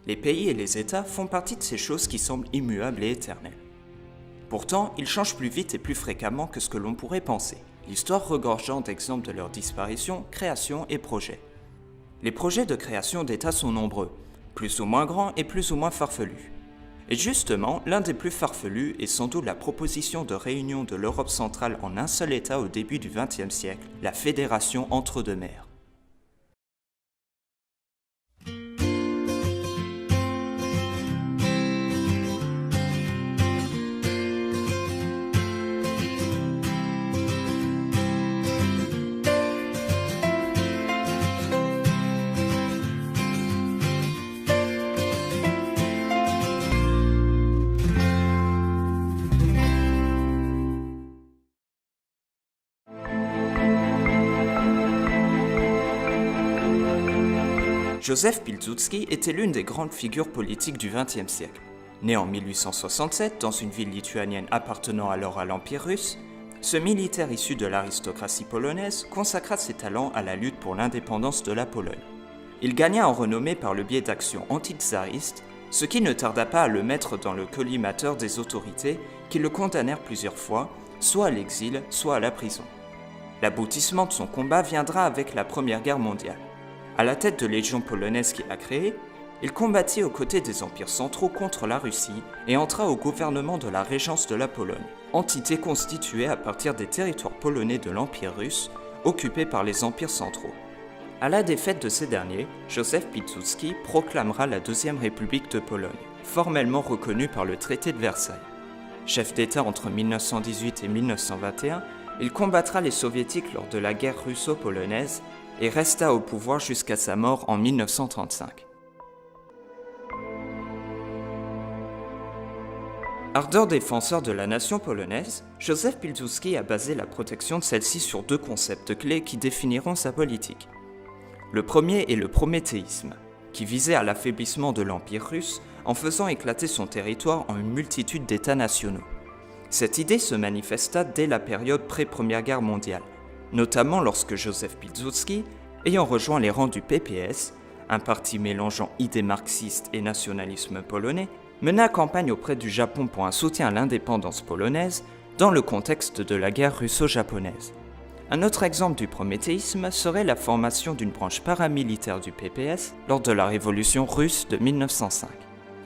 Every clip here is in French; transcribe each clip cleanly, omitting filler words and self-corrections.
Les pays et les États font partie de ces choses qui semblent immuables et éternelles. Pourtant, ils changent plus vite et plus fréquemment que ce que l'on pourrait penser, l'histoire regorgeant d'exemples de leur disparition, création et projets. Les projets de création d'États sont nombreux, plus ou moins grands et plus ou moins farfelus. Et justement, l'un des plus farfelus est sans doute la proposition de réunion de l'Europe centrale en un seul État au début du XXe siècle, la Fédération entre deux mers. Józef Pilsudski était l'une des grandes figures politiques du XXe siècle. Né en 1867 dans une ville lituanienne appartenant alors à l'Empire russe, ce militaire issu de l'aristocratie polonaise consacra ses talents à la lutte pour l'indépendance de la Pologne. Il gagna en renommée par le biais d'actions anti-tsaristes, ce qui ne tarda pas à le mettre dans le collimateur des autorités qui le condamnèrent plusieurs fois, soit à l'exil, soit à la prison. L'aboutissement de son combat viendra avec la Première Guerre mondiale. À la tête de légions polonaises qu'il a créées, il combattit aux côtés des empires centraux contre la Russie et entra au gouvernement de la Régence de la Pologne, entité constituée à partir des territoires polonais de l'Empire russe, occupés par les empires centraux. À la défaite de ces derniers, Józef Pilsudski proclamera la Deuxième République de Pologne, formellement reconnue par le traité de Versailles. Chef d'État entre 1918 et 1921, il combattra les soviétiques lors de la guerre russo-polonaise et resta au pouvoir jusqu'à sa mort en 1935. Ardent défenseur de la nation polonaise, Józef Pilsudski a basé la protection de celle-ci sur deux concepts clés qui définiront sa politique. Le premier est le prométhéisme, qui visait à l'affaiblissement de l'Empire russe en faisant éclater son territoire en une multitude d'États nationaux. Cette idée se manifesta dès la période pré-Première Guerre mondiale, notamment lorsque Józef Pilsudski, ayant rejoint les rangs du PPS, un parti mélangeant idées marxistes et nationalisme polonais, mena campagne auprès du Japon pour un soutien à l'indépendance polonaise dans le contexte de la guerre russo-japonaise. Un autre exemple du prométhéisme serait la formation d'une branche paramilitaire du PPS lors de la révolution russe de 1905.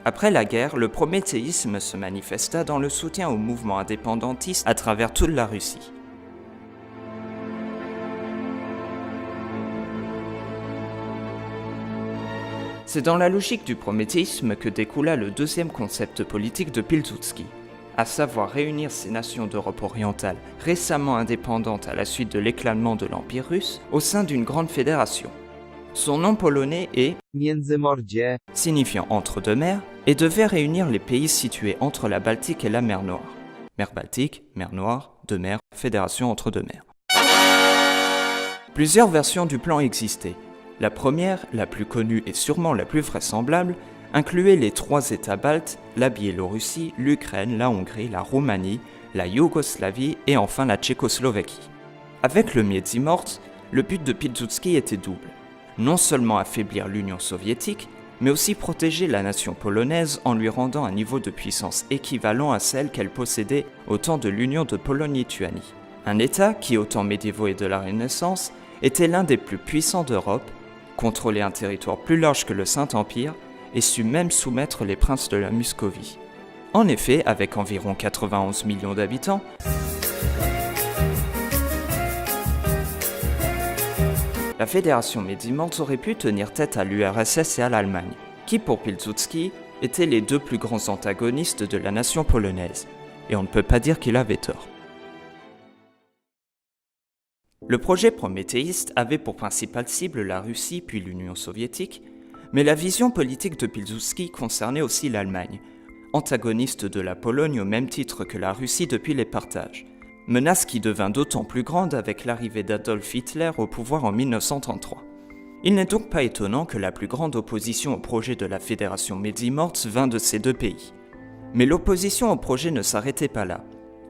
Après la guerre, le prométhéisme se manifesta dans le soutien au mouvement indépendantiste à travers toute la Russie. C'est dans la logique du prométhéisme que découla le deuxième concept politique de Pilsudski, à savoir réunir ces nations d'Europe orientale récemment indépendantes à la suite de l'éclatement de l'Empire russe au sein d'une grande fédération. Son nom polonais est Międzymordzie, signifiant entre deux mers, et devait réunir les pays situés entre la Baltique et la mer Noire. Mer Baltique, mer Noire, deux mers, fédération entre deux mers. Plusieurs versions du plan existaient. La première, la plus connue et sûrement la plus vraisemblable, incluait les trois États baltes, la Biélorussie, l'Ukraine, la Hongrie, la Roumanie, la Yougoslavie et enfin la Tchécoslovaquie. Avec le Międzymords, le but de Pilsudski était double. Non seulement affaiblir l'Union soviétique, mais aussi protéger la nation polonaise en lui rendant un niveau de puissance équivalent à celle qu'elle possédait au temps de l'Union de Pologne-Lituanie. Un État qui, au temps médiévaux et de la Renaissance, était l'un des plus puissants d'Europe, contrôlait un territoire plus large que le Saint-Empire et sut même soumettre les princes de la Muscovie. En effet, avec environ 91 millions d'habitants, la fédération Międzymords aurait pu tenir tête à l'URSS et à l'Allemagne, qui pour Pilsudski étaient les deux plus grands antagonistes de la nation polonaise, et on ne peut pas dire qu'il avait tort. Le projet prométhéiste avait pour principale cible la Russie puis l'Union soviétique, mais la vision politique de Pilsudski concernait aussi l'Allemagne, antagoniste de la Pologne au même titre que la Russie depuis les partages, menace qui devint d'autant plus grande avec l'arrivée d'Adolf Hitler au pouvoir en 1933. Il n'est donc pas étonnant que la plus grande opposition au projet de la fédération Międzymords vint de ces deux pays. Mais l'opposition au projet ne s'arrêtait pas là.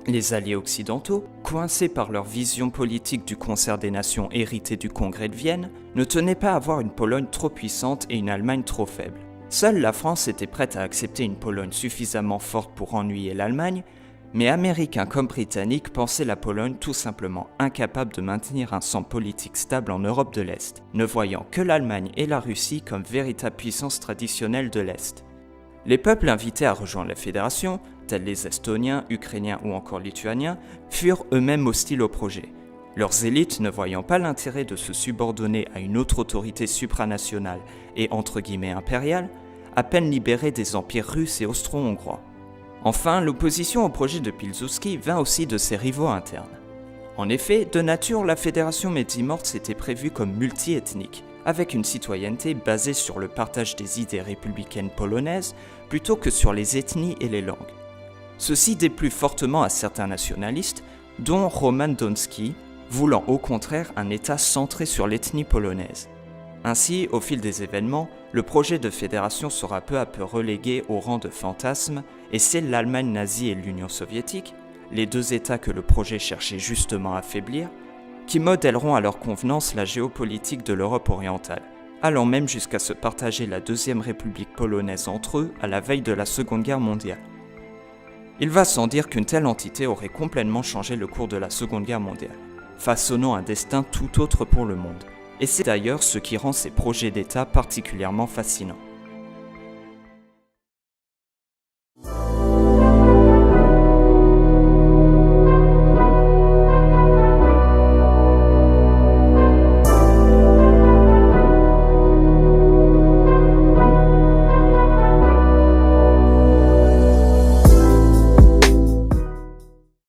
Les alliés occidentaux, coincés par leur vision politique du concert des nations héritée du Congrès de Vienne, ne tenaient pas à voir une Pologne trop puissante et une Allemagne trop faible. Seule la France était prête à accepter une Pologne suffisamment forte pour ennuyer l'Allemagne, mais Américains comme Britanniques pensaient la Pologne tout simplement incapable de maintenir un centre politique stable en Europe de l'Est, ne voyant que l'Allemagne et la Russie comme véritables puissances traditionnelles de l'Est. Les peuples invités à rejoindre la fédération, tels les Estoniens, Ukrainiens ou encore Lituaniens, furent eux-mêmes hostiles au projet. Leurs élites, ne voyant pas l'intérêt de se subordonner à une autre autorité supranationale et entre guillemets impériale, à peine libérés des empires russes et austro-hongrois. Enfin, l'opposition au projet de Pilsudski vint aussi de ses rivaux internes. En effet, de nature, la fédération médimorte s'était prévue comme multi-ethnique, avec une citoyenneté basée sur le partage des idées républicaines polonaises plutôt que sur les ethnies et les langues. Ceci déplut fortement à certains nationalistes, dont Roman Dąbski, voulant au contraire un État centré sur l'ethnie polonaise. Ainsi, au fil des événements, le projet de fédération sera peu à peu relégué au rang de fantasme et c'est l'Allemagne nazie et l'Union soviétique, les deux États que le projet cherchait justement à affaiblir, qui modèleront à leur convenance la géopolitique de l'Europe orientale, allant même jusqu'à se partager la Deuxième République polonaise entre eux à la veille de la Seconde Guerre mondiale. Il va sans dire qu'une telle entité aurait complètement changé le cours de la Seconde Guerre mondiale, façonnant un destin tout autre pour le monde. Et c'est d'ailleurs ce qui rend ces projets d'État particulièrement fascinants.